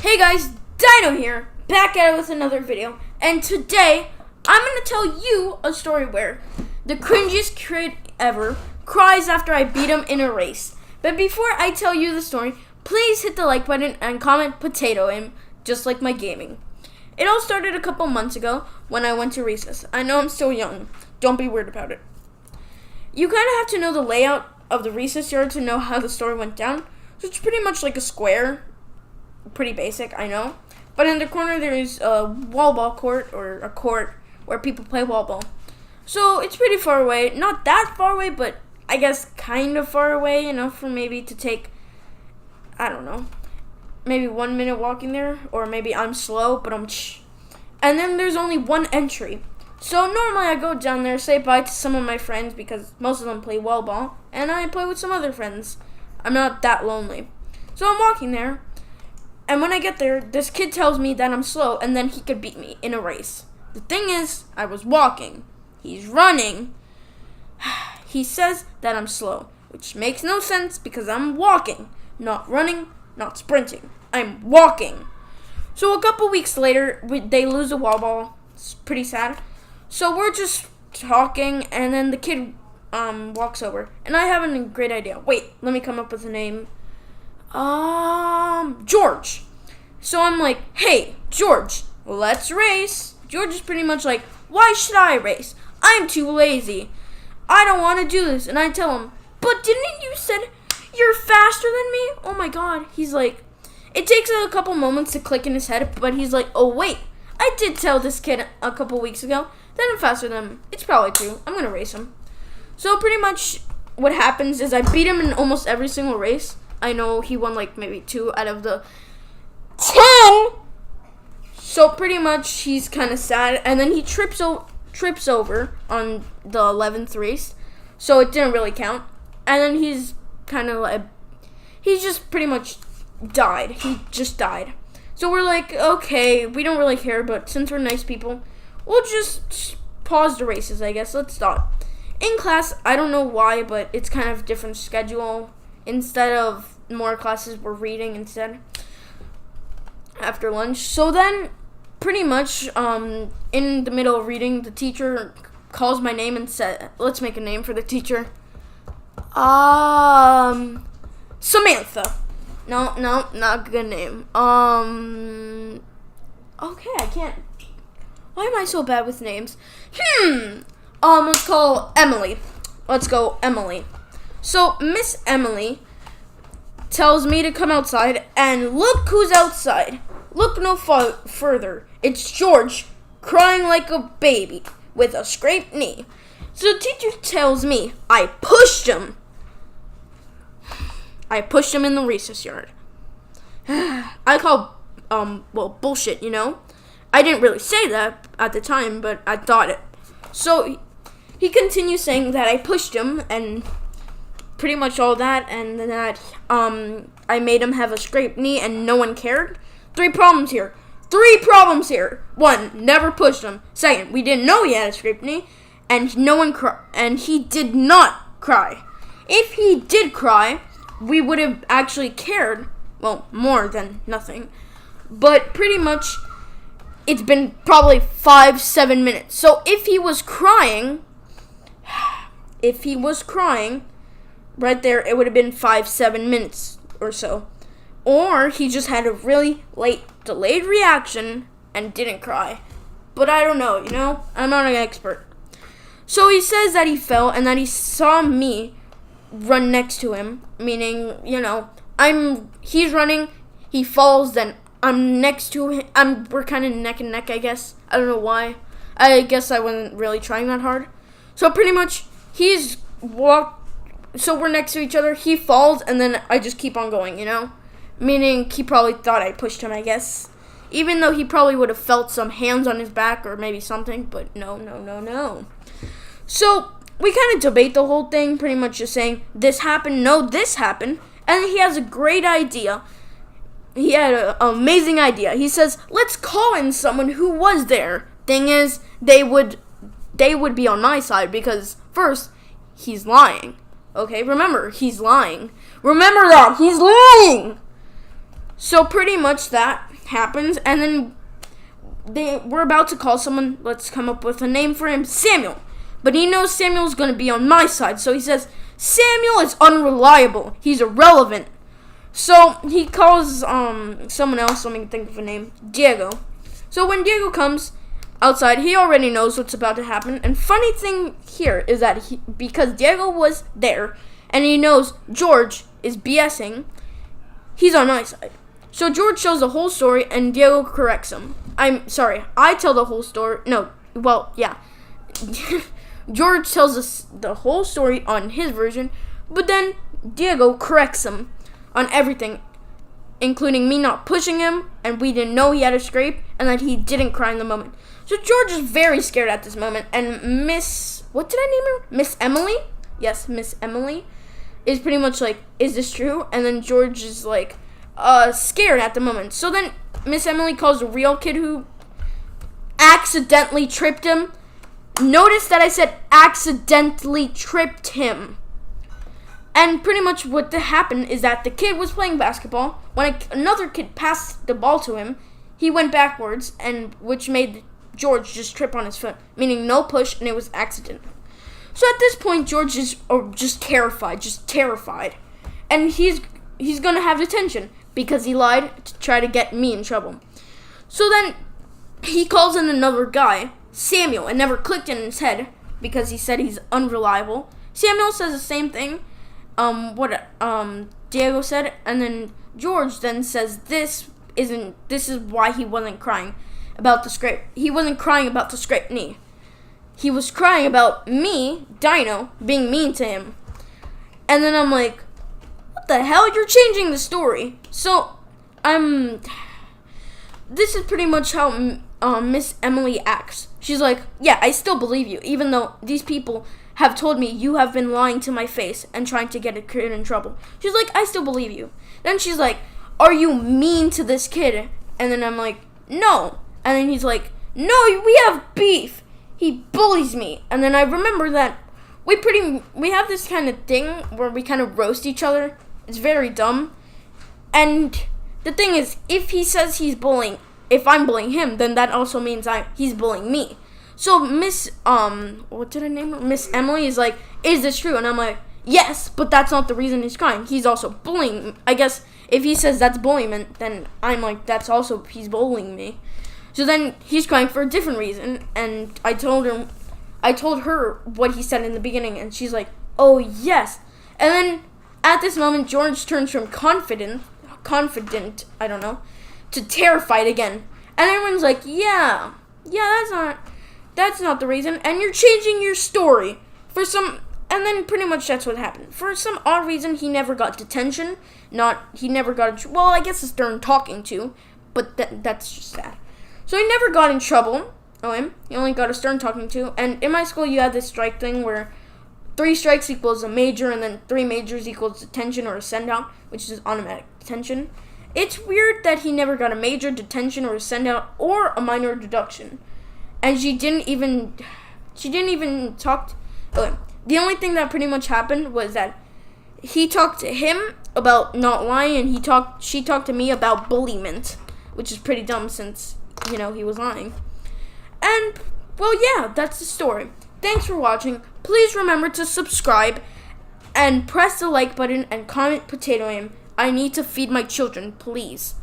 Hey guys, Dino here, back at it with another video, and today I'm going to tell you a story where the cringiest kid ever cries after I beat him in a race. But before I tell you the story, please hit the like button and comment potato him, just like my gaming. It all started a couple months ago when I went to recess. I know I'm still young, don't be weird about it. You kind of have to know the layout of the recess yard to know how the story went down. So it's pretty much like a square. Pretty basic, I know. But in the corner there is a wall ball court, or a court where people play wall ball. So it's pretty far away. Not that far away, but I guess kind of far away, enough for maybe to take, I don't know, maybe 1 minute walking there. Or maybe I'm slow, but and then there's only one entry. So normally I go down there, say bye to some of my friends because most of them play wall ball, and I play with some other friends. I'm not that lonely. So I'm walking there. And when I get there, this kid tells me that I'm slow and then he could beat me in a race. The thing is, I was walking. He's running. He says that I'm slow, which makes no sense because I'm walking, not running, not sprinting. I'm walking. So a couple weeks later, they lose a wall ball. It's pretty sad. So we're just talking, and then the kid walks over. And I have a great idea. Wait, let me come up with a name. George. So I'm like, hey, George, let's race. George is pretty much like, why should I race? I'm too lazy. I don't want to do this. And I tell him, but didn't you said you're faster than me? Oh my God. He's like, it takes a couple moments to click in his head, but he's like, oh wait, I did tell this kid a couple weeks ago that I'm faster than him. It's probably true. I'm going to race him. So pretty much what happens is I beat him in almost every single race. I know he won like maybe 2 out of the 10. So pretty much he's kind of sad. And then he trips over on the 11th race. So it didn't really count. And then he's kind of like, he's just pretty much died. He just died. So we're like, okay, we don't really care. But since we're nice people, we'll just pause the races, I guess. Let's stop. In class, I don't know why, but it's kind of different schedule. Instead of more classes, we're reading instead after lunch. So then, pretty much, in the middle of reading, the teacher calls my name and said, let's make a name for the teacher. Samantha. No, not a good name. Okay, I can't. Why am I so bad with names? Let's call Emily. Let's go Emily. So, Miss Emily tells me to come outside, and look who's outside. Look no further. It's George, crying like a baby, with a scraped knee. So the teacher tells me I pushed him. I pushed him in the recess yard. I call, bullshit, you know? I didn't really say that at the time, but I thought it. So, he continues saying that I pushed him, and pretty much all that, and that I made him have a scraped knee and no one cared. 3 problems here. 1, never pushed him. 2, we didn't know he had a scraped knee, and and he did not cry. If he did cry, we would have actually cared. Well, more than nothing. But pretty much, it's been probably 5-7 minutes. So if he was crying, right there, it would have been 5-7 minutes or so. Or he just had a really late, delayed reaction and didn't cry. But I don't know, you know? I'm not an expert. So he says that he fell and that he saw me run next to him. Meaning, you know, he's running, he falls, then I'm next to him. We're kind of neck and neck, I guess. I don't know why. I guess I wasn't really trying that hard. So pretty much, he's walked. So we're next to each other. He falls, and then I just keep on going, you know? Meaning, he probably thought I pushed him, I guess. Even though he probably would have felt some hands on his back or maybe something. But no. So, we kind of debate the whole thing. Pretty much just saying, this happened, no, this happened. And he has a great idea. He had an amazing idea. He says, let's call in someone who was there. Thing is, they would be on my side because, first, he's lying. Okay, remember, he's lying. Remember that, he's lying! So pretty much that. happens, and then we're about to call someone. Let's come up with a name for him, Samuel. But he knows Samuel's going to be on my side, so he says, Samuel is unreliable. He's irrelevant. So he calls someone else. Let me think of a name. Diego. So when Diego comes outside, he already knows what's about to happen. And funny thing here is that because Diego was there and he knows George is BSing, he's on my side. So George shows the whole story and Diego corrects him. I'm sorry, I tell the whole story. No, well, yeah. George tells us the whole story on his version, but then Diego corrects him on everything, including me not pushing him, and we didn't know he had a scrape, and that he didn't cry in the moment. So George is very scared at this moment, and what did I name her? Miss Emily? Yes, Miss Emily is pretty much like, is this true? And then George is like, scared at the moment. So then Miss Emily calls the real kid who accidentally tripped him. Notice that I said accidentally tripped him. And pretty much what happened is that the kid was playing basketball. When another kid passed the ball to him, he went backwards, and which made George just trip on his foot, meaning no push, and it was accident. So at this point, George is just terrified. And he's going to have detention because he lied to try to get me in trouble. So then he calls in another guy, Samuel. It never clicked in his head because he said he's unreliable. Samuel says the same thing. Diego said, and then George then says this is why he wasn't crying about the scrape. He wasn't crying about the scraped knee. He was crying about me, Dino, being mean to him. And then I'm like, what the hell? You're changing the story. So this is pretty much how Miss Emily acts. She's like, yeah, I still believe you, even though these people have told me you have been lying to my face and trying to get a kid in trouble. She's like, I still believe you. Then she's like, are you mean to this kid? And then I'm like, no. And then he's like, no, we have beef. He bullies me. And then I remember that we have this kind of thing where we kind of roast each other. It's very dumb. And the thing is, if he says if I'm bullying him, then that also means he's bullying me. So Miss what did I name her? Miss Emily is like, is this true? And I'm like, yes, but that's not the reason he's crying. He's also bullying. I guess if he says that's bullying, then I'm like, that's also, he's bullying me. So then he's crying for a different reason, and I told her what he said in the beginning, and she's like, oh yes. And then at this moment, George turns from confident, I don't know, to terrified again. And everyone's like, yeah, that's not the reason, and you're changing your story and then pretty much that's what happened. For some odd reason, he never got detention. Well, I guess it's during talking to, but that's just that. So he never got in trouble. He only got a stern talking to. And in my school, you have this strike thing where 3 strikes equals a major, and then 3 majors equals detention or a send-out, which is automatic detention. It's weird that he never got a major, detention, or a send-out, or a minor deduction. And she didn't even talk. The only thing that pretty much happened was that he talked to him about not lying, and she talked to me about bullyment, which is pretty dumb since, he was lying. And, well, yeah, that's the story. Thanks for watching. Please remember to subscribe and press the like button and comment potato aim. I need to feed my children, please.